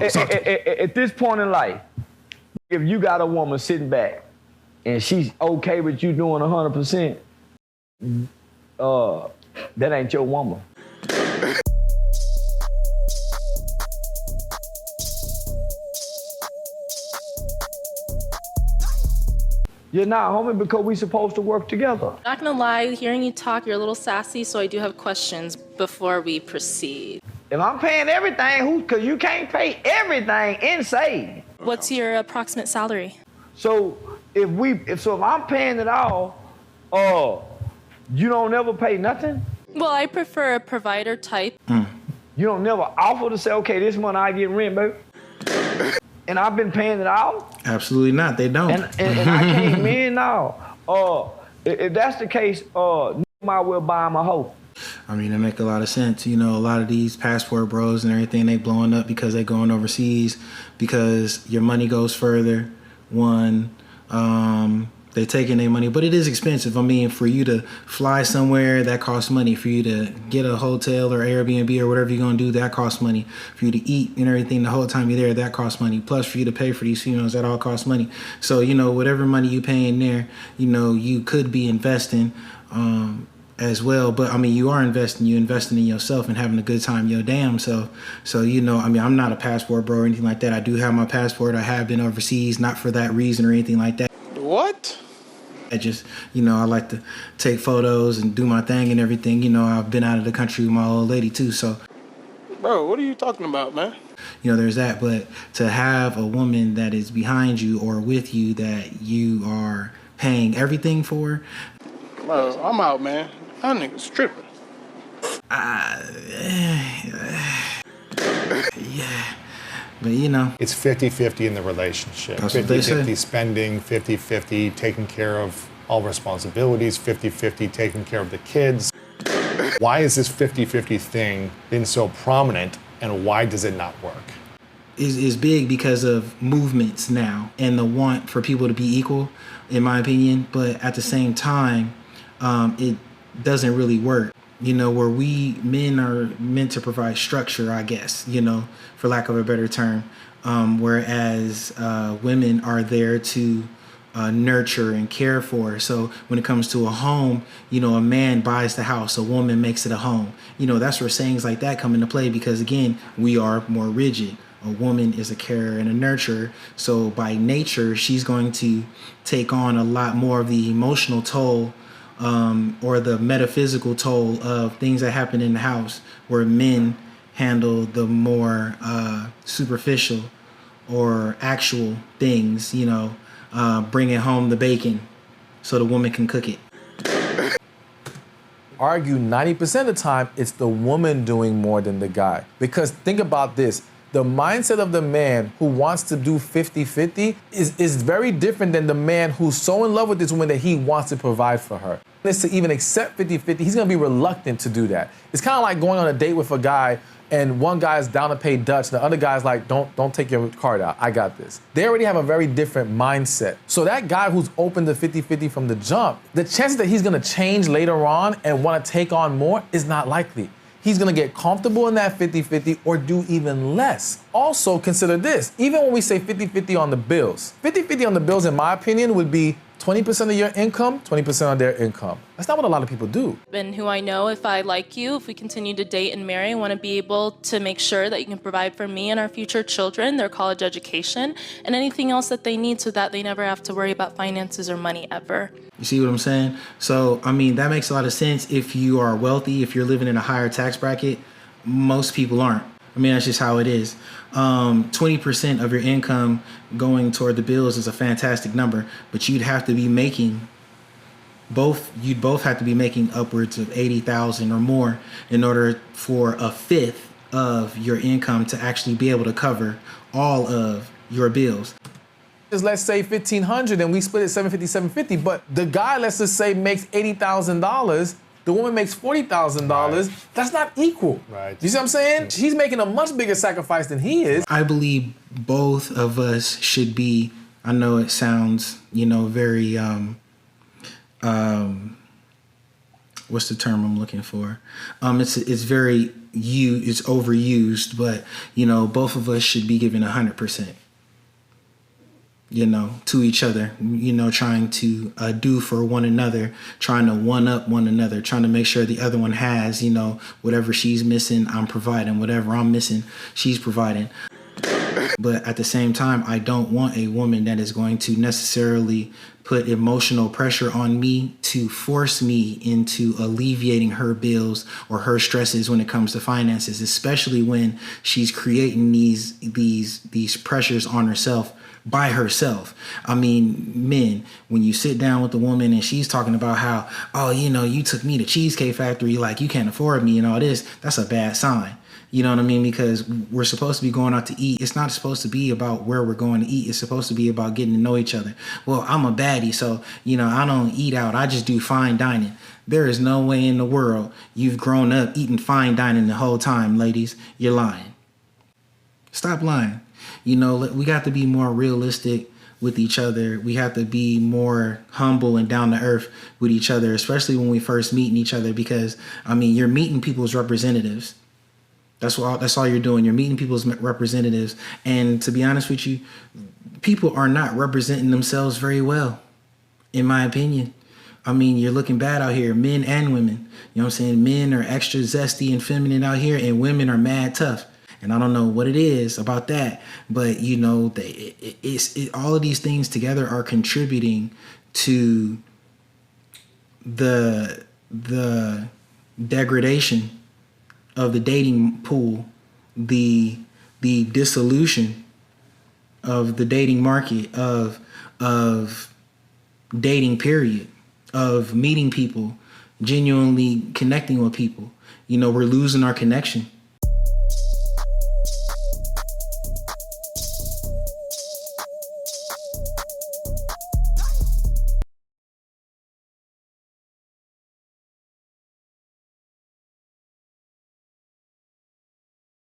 At this point in life, if you got a woman sitting back and she's okay with you doing 100%, that ain't your woman. You're not, homie, because we supposed to work together. Not gonna lie, hearing you talk, you're a little sassy, so I do have questions before we proceed. If I'm paying everything, because you can't pay everything and save. What's your approximate salary? So if I'm paying it all, you don't never pay nothing? Well, I prefer a provider type. You don't never offer to say, okay, this month I get rent, baby? And I've been paying it all? Absolutely not. They don't. And I came in now. If that's the case, might well buy him a hoe. I mean, it make a lot of sense. You know, a lot of these passport bros and everything, they blowing up because they going overseas, because your money goes further. One, they taking their money, but it is expensive. I mean, for you to fly somewhere, that costs money. For you to get a hotel or Airbnb or whatever you're gonna do, that costs money. For you to eat and everything the whole time you're there, that costs money. Plus, for you to pay for these funerals, that all costs money. So, you know, whatever money you paying there, you know, you could be investing as well. But I mean, you are investing. You're investing in yourself and having a good time. Yo, damn. So you know, I mean, I'm not a passport bro or anything like that. I do have my passport. I have been overseas, not for that reason or anything like that. What? I just, you know, I like to take photos and do my thing and everything. You know, I've been out of the country with my old lady too, so. Bro, what are you talking about, man? You know, there's that, but to have a woman that is behind you or with you that you are paying everything for. Bro, I'm out, man. That nigga's tripping. Yeah. But, you know. It's 50-50 in the relationship. 50-50 spending, 50-50 taking care of all responsibilities, 50-50 taking care of the kids. Why is this 50-50 thing been so prominent, and why does it not work? Is big because of movements now and the want for people to be equal, in my opinion. But at the same time, it doesn't really work. You know, where men are meant to provide structure, I guess, you know, for lack of a better term, whereas women are there to nurture and care for. So when it comes to a home, you know, a man buys the house, a woman makes it a home. You know, that's where sayings like that come into play because, again, we are more rigid. A woman is a carer and a nurturer. So by nature, she's going to take on a lot more of the emotional toll or the metaphysical toll of things that happen in the house, where men handle the more superficial or actual things, you know, bringing home the bacon so the woman can cook it. Argue 90% of the time, it's the woman doing more than the guy. Because think about this. The mindset of the man who wants to do 50-50 is very different than the man who's so in love with this woman that he wants to provide for her. Is to even accept 50-50, he's gonna be reluctant to do that. It's kind of like going on a date with a guy and one guy's down to pay Dutch, and the other guy's like, don't take your card out, I got this. They already have a very different mindset. So that guy who's open to 50-50 from the jump, the chances that he's gonna change later on and wanna take on more is not likely. He's gonna get comfortable in that 50-50 or do even less. Also consider this, even when we say 50-50 on the bills, 50-50 on the bills, in my opinion, would be 20% of your income, 20% of their income. That's not what a lot of people do. And who I know, if I like you, if we continue to date and marry, I want to be able to make sure that you can provide for me and our future children, their college education, and anything else that they need so that they never have to worry about finances or money ever. You see what I'm saying? So, I mean, that makes a lot of sense if you are wealthy, if you're living in a higher tax bracket. Most people aren't. I mean, that's just how it is. 20% of your income going toward the bills is a fantastic number, but you'd have to be making you'd both have to be making upwards of 80,000 or more in order for a fifth of your income to actually be able to cover all of your bills. Let's say $1,500 and we split it 750, but the guy, let's just say, makes $80,000. The woman makes $40,000. Right. That's not equal. Right. You see what I'm saying? She's making a much bigger sacrifice than he is. I believe both of us should be, I know it sounds, you know, very, what's the term I'm looking for? It's very it's overused, but both of us should be giving 100%. To each other, trying to do for one another, trying to one up one another, trying to make sure the other one has, whatever she's missing, I'm providing, whatever I'm missing, she's providing. But at the same time, I don't want a woman that is going to necessarily put emotional pressure on me to force me into alleviating her bills or her stresses when it comes to finances, especially when she's creating these pressures on herself by herself. I mean, men, when you sit down with a woman and she's talking about how, oh, you took me to Cheesecake Factory, like you can't afford me and all this, that's a bad sign. You know what I mean? Because we're supposed to be going out to eat. It's not supposed to be about where we're going to eat. It's supposed to be about getting to know each other. Well, I'm a baddie, so, I don't eat out. I just do fine dining. There is no way in the world you've grown up eating fine dining the whole time, ladies. You're lying. Stop lying. We got to be more realistic with each other. We have to be more humble and down to earth with each other, especially when we first meeting each other, because, you're meeting people's representatives. That's all you're doing. You're meeting people's representatives. And to be honest with you, people are not representing themselves very well, in my opinion. You're looking bad out here, men and women. You know what I'm saying? Men are extra zesty and feminine out here, and women are mad tough. And I don't know what it is about that, but all of these things together are contributing to the degradation of the dating pool, the dissolution of the dating market, of dating period, of meeting people, genuinely connecting with people. We're losing our connection.